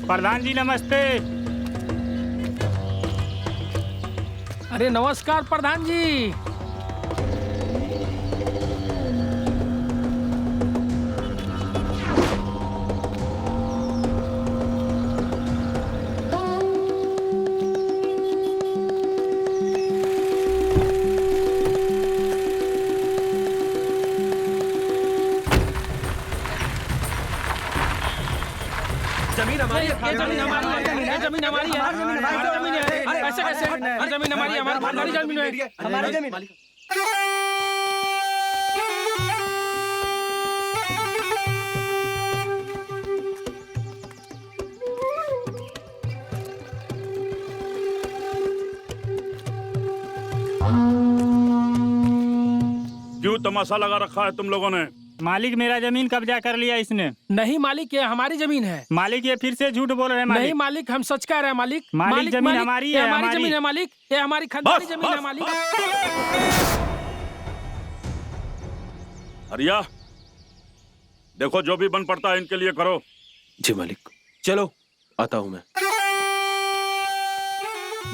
प्रधान जी नमस्ते। अरे नमस्कार प्रधान जी। जमीन हमारी है, ये जमीन हमारी है, ये जमीन हमारी है, हमारी जमीन है। अरे ऐसे कैसे? हर जमीन हमारी है, हमारी जमीन है, हमारी जमीन। क्यों तमाशा लगा रखा है तुम लोगों ने? मालिक मेरा जमीन कब्जा कर लिया इसने। नहीं मालिक, ये हमारी जमीन है। मालिक ये फिर से झूठ बोल रहे हैं नहीं मालिक। मालिक, हम सच कह रहे हैं मालिक। मालिक जमीन हमारी ये है, हमारी हमारी। जमीन है मालिक, ये हमारी खानदानी बस, जमीन है बस, मालिक। हरिया, देखो जो भी बन पड़ता है इनके लिए करो। जी मालिक। चलो आता हूँ मैं।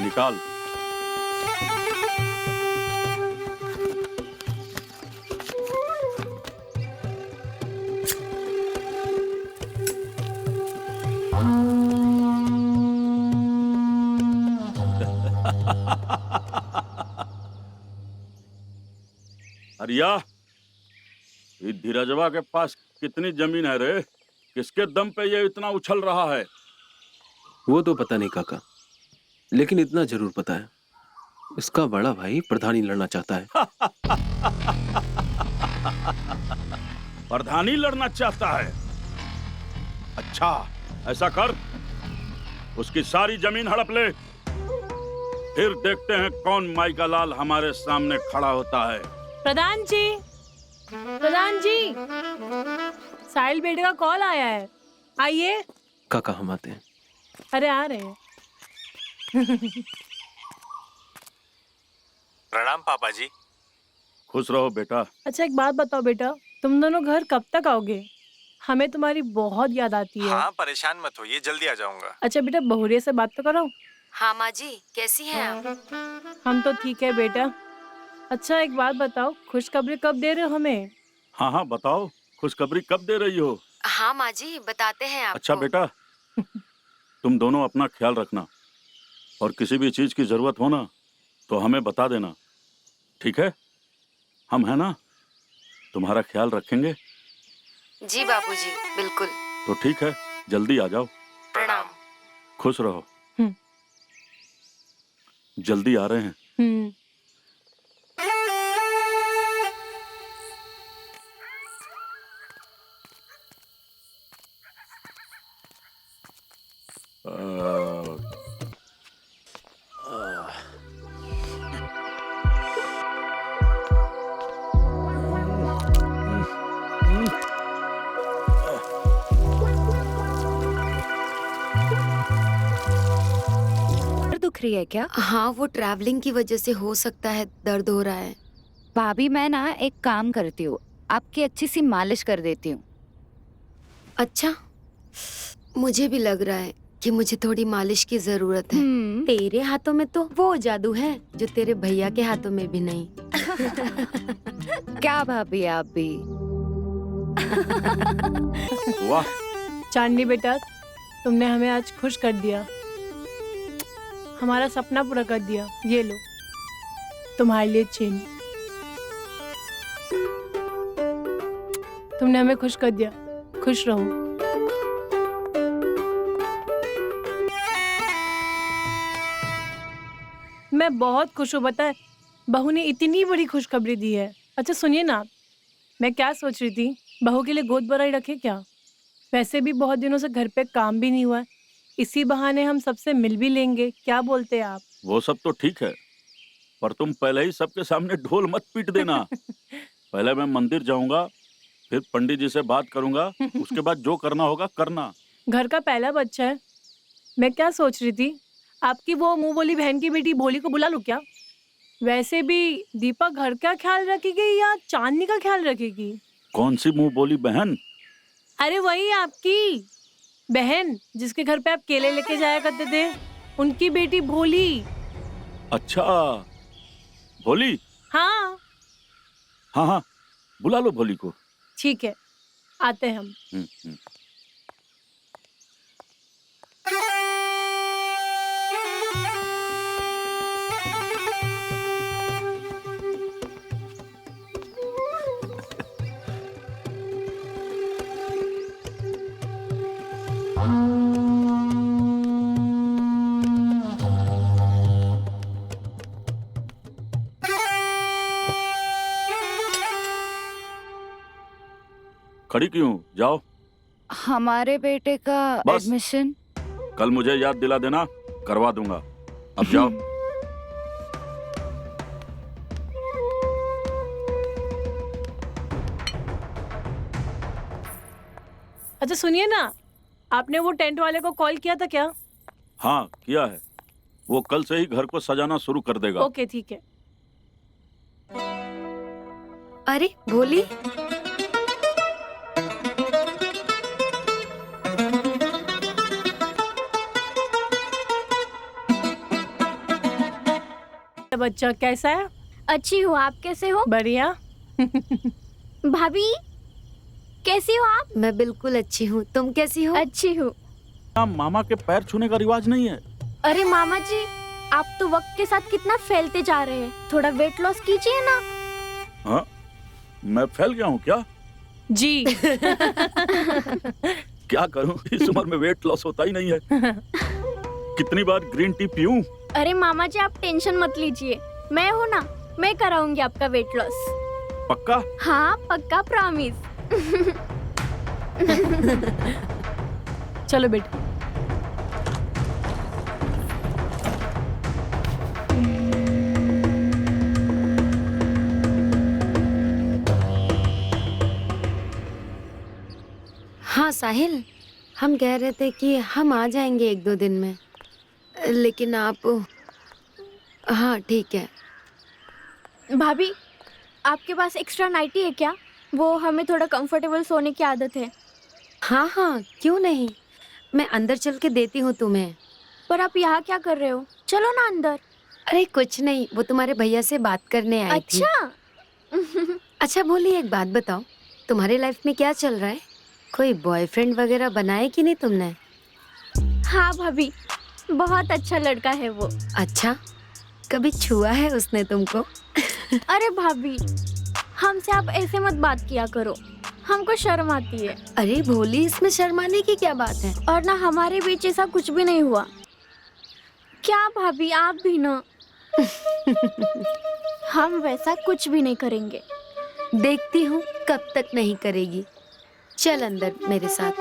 निकाल। हरिया, ये धीरजवा के पास कितनी जमीन है रे? किसके दम पे ये इतना उछल रहा है? वो तो पता नहीं काका, लेकिन इतना जरूर पता है, इसका बड़ा भाई प्रधानी लड़ना चाहता है। प्रधानी लड़ना चाहता है? अच्छा, ऐसा कर, उसकी सारी जमीन हड़प ले, फिर देखते हैं कौन माई का लाल हमारे सामने खड़ा होता है। प्रधान जी, प्रधान जी, साहिल बेटे का कॉल आया है, आइए। काका हम आते हैं। अरे आ रहे हैं। प्रणाम पापा जी। खुश रहो बेटा। अच्छा एक बात बताओ बेटा, तुम दोनों घर कब तक आओगे? हमें तुम्हारी बहुत याद आती है। हाँ परेशान मत होइए, जल्दी आ जाऊंगा। अच्छा बेटा बहुरिया से बात तो करो। हाँ माँ जी, कैसी हैं आप? हम तो ठीक है बेटा। अच्छा एक बात बताओ, खुशखबरी कब दे रहे हो हमें? हाँ हाँ बताओ, खुशखबरी कब दे रही हो? हाँ माँ जी, बताते हैं आपको। अच्छा बेटा, तुम दोनों अपना ख्याल रखना, और किसी भी चीज की जरूरत हो ना तो हमें बता देना, ठीक है? हम है ना, तुम्हारा ख्याल रखेंगे। जी बापूजी, बिल्कुल। तो ठीक है, जल्दी आ जाओ। प्रणाम। खुश रहो। जल्दी आ रहे हैं। दुख रही है क्या? हाँ वो ट्रैवलिंग की वजह से हो सकता है, दर्द हो रहा है। भाभी मैं ना एक काम करती हूँ, आपकी अच्छी सी मालिश कर देती हूँ। अच्छा, मुझे भी लग रहा है कि मुझे थोड़ी मालिश की जरूरत है। तेरे हाथों में तो वो जादू है जो तेरे भैया के हाथों में भी नहीं। क्या भाभी आप भी। वाह चांदनी बेटा, तुमने हमें आज खुश कर दिया, हमारा सपना पूरा कर दिया। ये लो तुम्हारे लिए चेन। तुमने हमें खुश कर दिया, खुश रहो। मैं बहुत खुश हूँ, पता है बहू ने इतनी बड़ी खुशखबरी दी है। अच्छा सुनिए ना, मैं क्या सोच रही थी, बहू के लिए गोद भराई रखे क्या? वैसे भी बहुत दिनों से घर पे काम भी नहीं हुआ है, इसी बहाने हम सबसे मिल भी लेंगे। क्या बोलते हैं आप? वो सब तो ठीक है, पर तुम पहले ही सबके सामने ढोल मत पीट देना। पहले मैं मंदिर जाऊंगा, फिर पंडित जी से बात करूंगा, उसके बाद जो करना होगा करना। घर का पहला बच्चा है। मैं क्या सोच रही थी, आपकी वो मुंह बोली बहन की बेटी भोली को बुला लूं क्या? वैसे भी दीपा घर का ख्याल रखेगी या चांदनी का ख्याल रखेगी? कौन सी मुंह बोली बहन? अरे वही आपकी। बहन जिसके घर पे आप केले लेके जाया करते थे, उनकी बेटी भोली। अच्छा, भोली? हाँ हाँ हाँ, बुला लो भोली को। ठीक है, आते हैं हम। हम्म। खड़ी क्यों? जाओ। हमारे बेटे का बस। एडमिशन। कल मुझे याद दिला देना, करवा दूंगा। अब जाओ। अच्छा सुनिए ना, आपने वो टेंट वाले को कॉल किया था क्या? हाँ किया है, वो कल से ही घर को सजाना शुरू कर देगा। ओके ठीक है। अरे भोली, बच्चा कैसा है? अच्छी हूँ, आप कैसे हो? बढ़िया। भाभी कैसी हो आप? मैं बिल्कुल अच्छी हूँ, तुम कैसी हो? अच्छी हूँ। मामा के पैर छूने का रिवाज नहीं है। अरे मामा जी, आप तो वक्त के साथ कितना फैलते जा रहे हैं, थोड़ा वेट लॉस कीजिए ना। हाँ, मैं फैल गया हूँ क्या? जी। क्या करूँ, इस उम्र में वेट लॉस होता ही नहीं है। कितनी बार ग्रीन टी पीऊं? अरे मामा जी, आप टेंशन मत लीजिए, मैं हूँ ना, मैं कराऊंगी आपका वेट लॉस। पक्का? हाँ पक्का, प्रॉमिस। चलो बेटा। हाँ साहिल, हम कह रहे थे कि हम आ जाएंगे 1-2 दिन में, लेकिन आप। हाँ ठीक है। भाभी, आपके पास एक्स्ट्रा नाइटी है क्या? वो हमें थोड़ा कंफर्टेबल सोने की आदत है। हाँ हाँ, क्यों नहीं, मैं अंदर चल के देती हूँ तुम्हें। पर आप यहाँ क्या कर रहे हो? चलो ना अंदर। अरे कुछ नहीं, वो तुम्हारे भैया से बात करने आई थी। अच्छा। अच्छा भोली, एक बात बताओ, तुम्हारी लाइफ में क्या चल रहा है? कोई बॉयफ्रेंड वगैरह बनाए कि नहीं तुमने? हाँ भाभी, बहुत अच्छा लड़का है वो। अच्छा, कभी छुआ है उसने तुमको? अरे भाभी, हमसे आप ऐसे मत बात किया करो, हमको शर्म आती है। अरे भोली, इसमें शर्माने की क्या बात है? और ना हमारे बीच ऐसा कुछ भी नहीं हुआ। क्या भाभी, आप भी ना। हम वैसा कुछ भी नहीं करेंगे। देखती हूँ कब तक नहीं करेगी। चल अंदर मेरे साथ।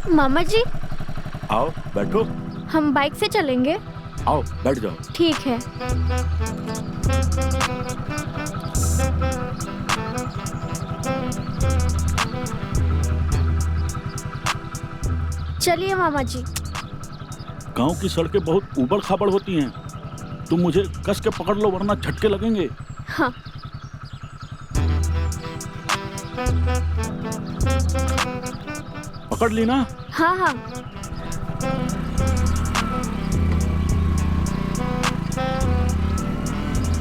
मामा जी, आओ बैठो। हम बाइक से चलेंगे। आओ बैठ जाओ। ठीक है। चलिए मामा जी। गांव की सड़कें बहुत ऊबड़ खाबड़ होती हैं, तुम मुझे कस के पकड़ लो वरना झटके लगेंगे। हाँ। पकड़ ली ना? हाँ हाँ।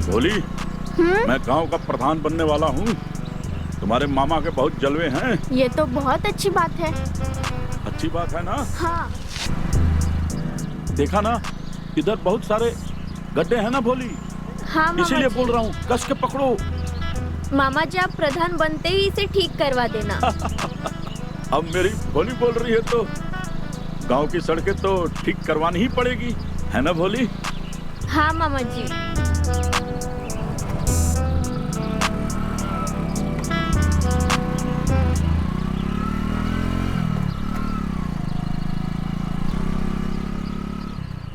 भोली, मैं गांव का प्रधान बनने वाला हूँ। तुम्हारे मामा के बहुत जलवे हैं। ये तो बहुत अच्छी बात है। अच्छी बात है ना? हाँ। देखा ना, इधर बहुत सारे गड्ढे हैं ना भोली। हाँ मामा इसीलिए जी। बोल रहा हूँ, कस के पकड़ो। मामा जी, आप प्रधान बनते ही इसे ठीक करवा देना। अब मेरी भोली बोल रही है तो गांव की सड़कें तो ठीक करवानी ही पड़ेगी, है ना भोली? हाँ मामा जी।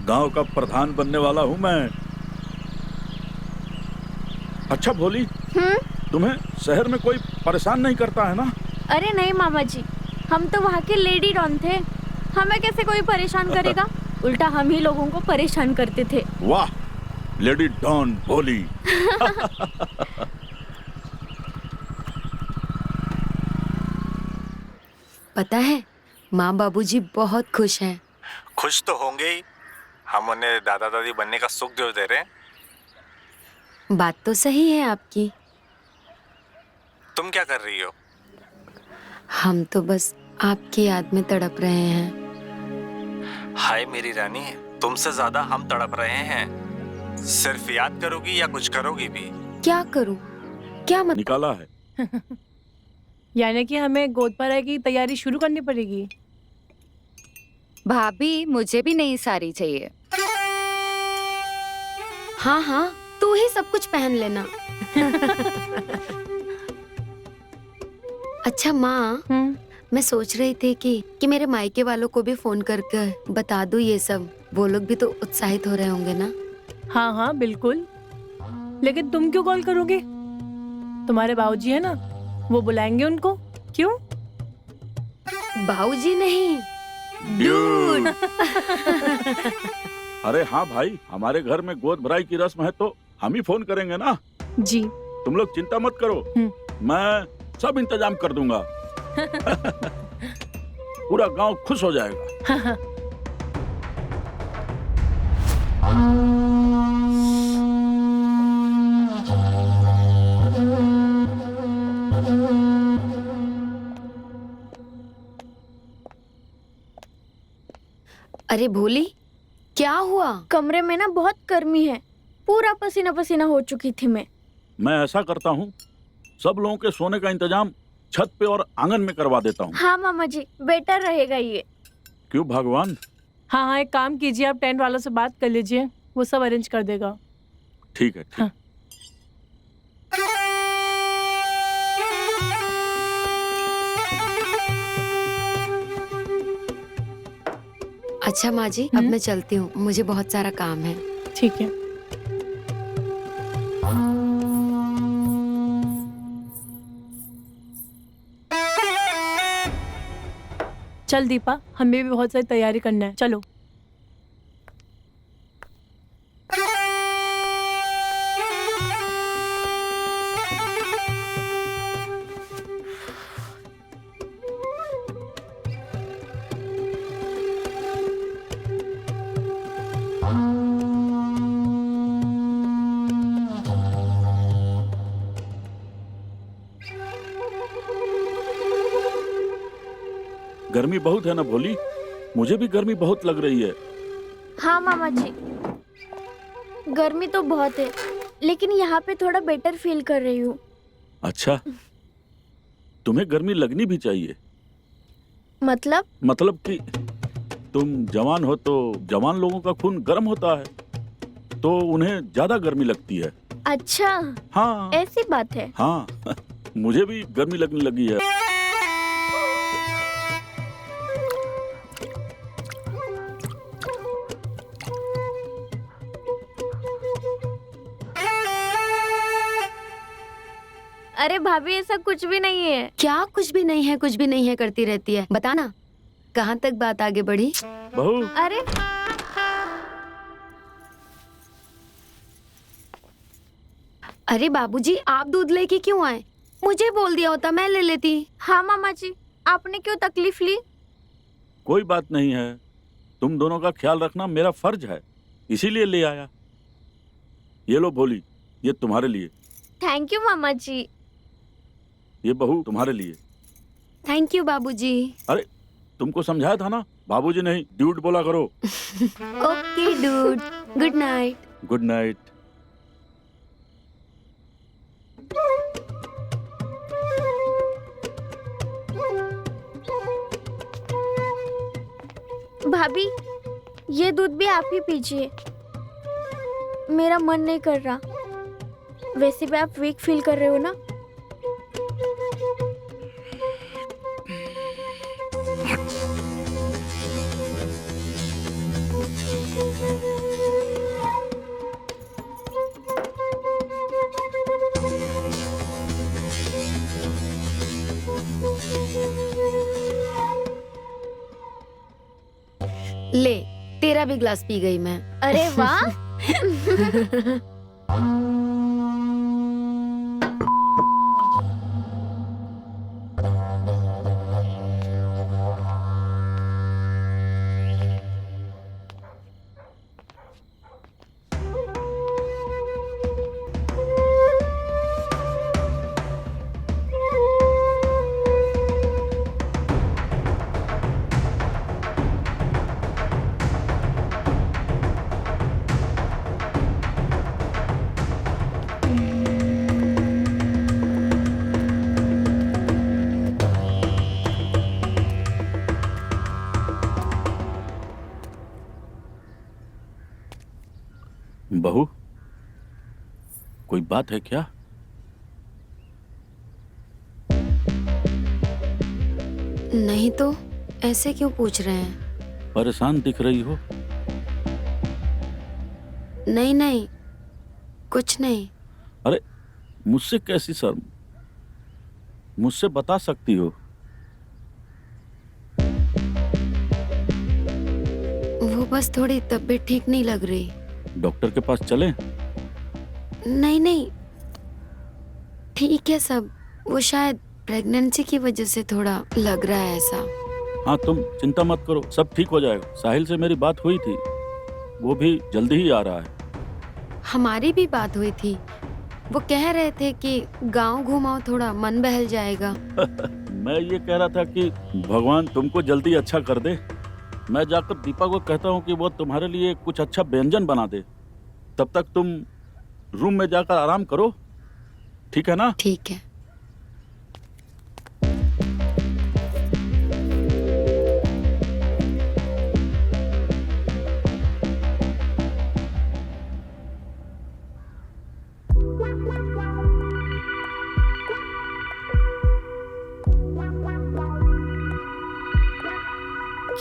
गांव का प्रधान बनने वाला हूं मैं। अच्छा भोली, तुम्हें शहर में कोई परेशान नहीं करता है ना? अरे नहीं मामा जी, हम तो वहाँ के लेडी डॉन थे, हमें कैसे कोई परेशान करेगा? उल्टा हम ही लोगों को परेशान करते थे। वाह, लेडी डॉन भोली। पता है माँ बाबूजी बहुत खुश हैं। खुश तो होंगे ही, हम उन्हें दादा दादी बनने का सुख जो दे रहे हैं। बात तो सही है आपकी। तुम क्या कर रही हो? हम तो बस आपकी याद में तड़प रहे हैं। हाय मेरी रानी, तुमसे ज्यादा हम तड़प रहे हैं। सिर्फ याद करोगी या कुछ करोगी भी? क्या करूं? क्या मतलब? निकाला है। यानी कि हमें गोद भराई की तैयारी शुरू करनी पड़ेगी। भाभी मुझे भी नई साड़ी चाहिए। हाँ हाँ, तू ही सब कुछ पहन लेना। अच्छा माँ, मैं सोच रही थी कि मेरे मायके वालों को भी फोन करके बता दूं ये सब। वो लोग भी तो उत्साहित हो रहे होंगे ना। हाँ हाँ बिल्कुल, लेकिन तुम क्यों कॉल करोगे? तुम्हारे बाबूजी है ना, वो बुलाएंगे उनको। क्यों? बाबूजी नहीं, ड्यूड। अरे हाँ भाई, हमारे घर में गोद भराई की रस्म है तो हम ही फोन करेंगे ना। जी। तुम लोग चिंता मत करो, मैं सब इंतजाम कर दूंगा। पूरा गांव खुश हो जाएगा। अरे भोली, क्या हुआ? कमरे में ना बहुत गर्मी है, पूरा पसीना पसीना हो चुकी थी मैं। ऐसा करता हूँ, सब लोगों के सोने का इंतजाम छत पे और आंगन में करवा देता हूँ। हाँ मामा जी, बेटर रहेगा ये। क्यों भगवान? हाँ हाँ, एक काम कीजिए, आप टेंट वालों से बात कर लीजिए, वो सब अरेंज कर देगा। ठीक है, ठीक। हाँ। अच्छा माँ जी, अब मैं चलती हूँ, मुझे बहुत सारा काम है। ठीक है। चल दीपा, हमें भी बहुत सारी तैयारी करना है, चलो। गर्मी बहुत है ना भोली? मुझे भी गर्मी बहुत लग रही है। हाँ मामा जी, गर्मी तो बहुत है, लेकिन यहाँ पे थोड़ा बेटर फील कर रही हूँ। अच्छा, तुम्हें गर्मी लगनी भी चाहिए। मतलब कि तुम जवान हो तो जवान लोगों का खून गर्म होता है, तो उन्हें ज्यादा गर्मी लगती है। अच्छा, हाँ ऐसी बात है। हाँ। मुझे भी गर्मी लगने लगी है। अरे भाभी, ऐसा कुछ भी नहीं है। क्या कुछ भी नहीं है, कुछ भी नहीं है करती रहती है? बताना, कहाँ तक बात आगे बढ़ी? बहू, अरे अरे बाबूजी, आप दूध लेके क्यों आए? मुझे बोल दिया होता, मैं ले लेती। हाँ मामा जी, आपने क्यों तकलीफ ली? कोई बात नहीं है, तुम दोनों का ख्याल रखना मेरा फर्ज है, इसीलिए ले आया। ये लो भोली, ये तुम्हारे लिए। थैंक यू मामा जी। ये बहू तुम्हारे लिए। थैंक यू बाबूजी। अरे तुमको समझाया था ना, बाबूजी नहीं ड्यूड बोला करो। Okay dude, good night. Good night. भाभी, ये दूध भी आप ही पीजिए, मेरा मन नहीं कर रहा। वैसे भी आप वीक फील कर रहे हो ना। ले, तेरा भी ग्लास पी गई मैं। अरे वाह। बहू, कोई बात है क्या? नहीं तो ऐसे क्यों पूछ रहे हैं? परेशान दिख रही हो। नहीं नहीं, कुछ नहीं। अरे मुझसे कैसी शर्म? मुझसे बता सकती हो। वो बस थोड़ी तबीयत ठीक नहीं लग रही। डॉक्टर के पास चलें? नहीं नहीं, ठीक है सब। वो शायद प्रेगनेंसी की वजह से थोड़ा लग रहा है ऐसा। हाँ, तुम चिंता मत करो, सब ठीक हो जाएगा। साहिल से मेरी बात हुई थी, वो भी जल्दी ही आ रहा है। हमारी भी बात हुई थी, वो कह रहे थे कि गांव घुमाओ, थोड़ा मन बहल जाएगा। मैं ये कह रहा था कि भगवान तुमको जल्दी अच्छा कर दे। मैं जाकर दीपा को कहता हूँ कि वो तुम्हारे लिए कुछ अच्छा व्यंजन बना दे। तब तक तुम रूम में जाकर आराम करो, ठीक है ना? ठीक है।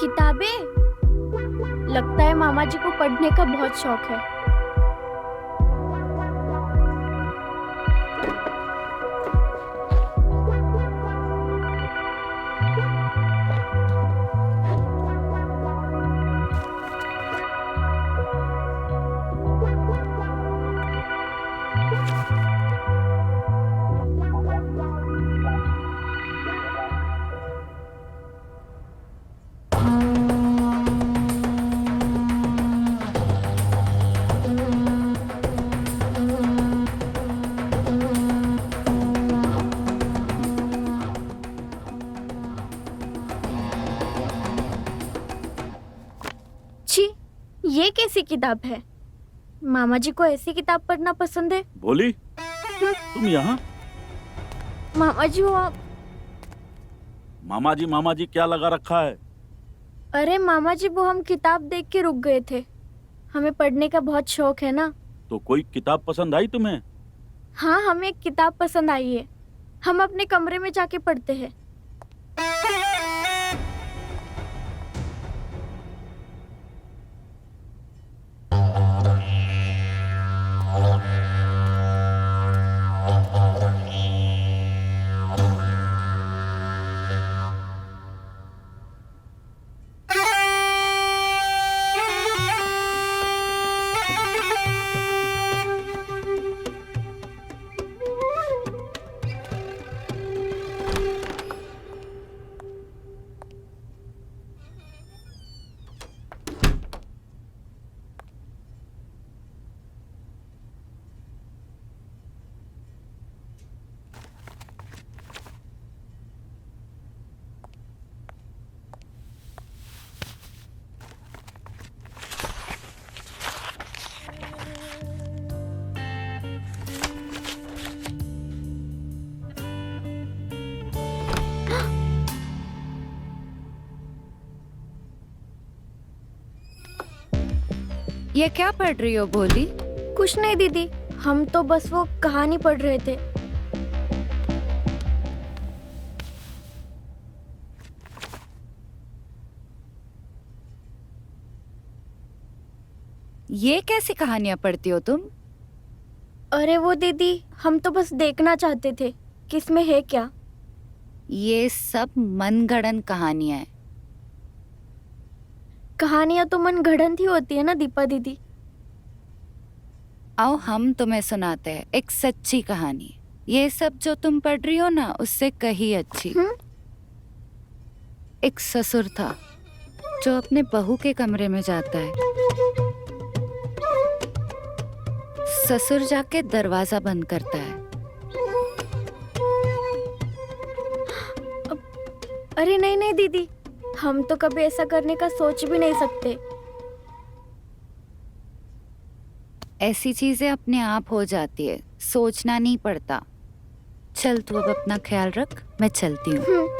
किताबें? लगता है मामा जी को पढ़ने का बहुत शौक है। छी, ये कैसी किताब है? मामा जी को ऐसी किताब पढ़ना पसंद है। बोली तुम यहाँ? मामा जी वो आप... मामा जी क्या लगा रखा है? अरे मामा जी वो हम किताब देख के रुक गए थे। हमें पढ़ने का बहुत शौक है ना। तो कोई किताब पसंद आई तुम्हें? हाँ, हमें एक किताब पसंद आई है। हम अपने कमरे में जाके पढ़ते हैं। ये क्या पढ़ रही हो भोली? कुछ नहीं दीदी, हम तो बस वो कहानी पढ़ रहे थे। ये कैसी कहानियां पढ़ती हो तुम? अरे वो दीदी, हम तो बस देखना चाहते थे कि इसमें है क्या। ये सब मनगढ़ंत कहानियां हैं। कहानियां तो मन गढ़ंत ही होती है ना दीपा दीदी। आओ हम तुम्हें सुनाते हैं एक सच्ची कहानी। ये सब जो तुम पढ़ रही हो ना, उससे कहीं अच्छी। एक ससुर था जो अपने बहू के कमरे में जाता है। ससुर जाके दरवाजा बंद करता है। अरे नहीं नहीं दीदी, हम तो कभी ऐसा करने का सोच भी नहीं सकते। ऐसी चीजें अपने आप हो जाती है, सोचना नहीं पड़ता। चल तू अब अपना ख्याल रख, मैं चलती हूँ।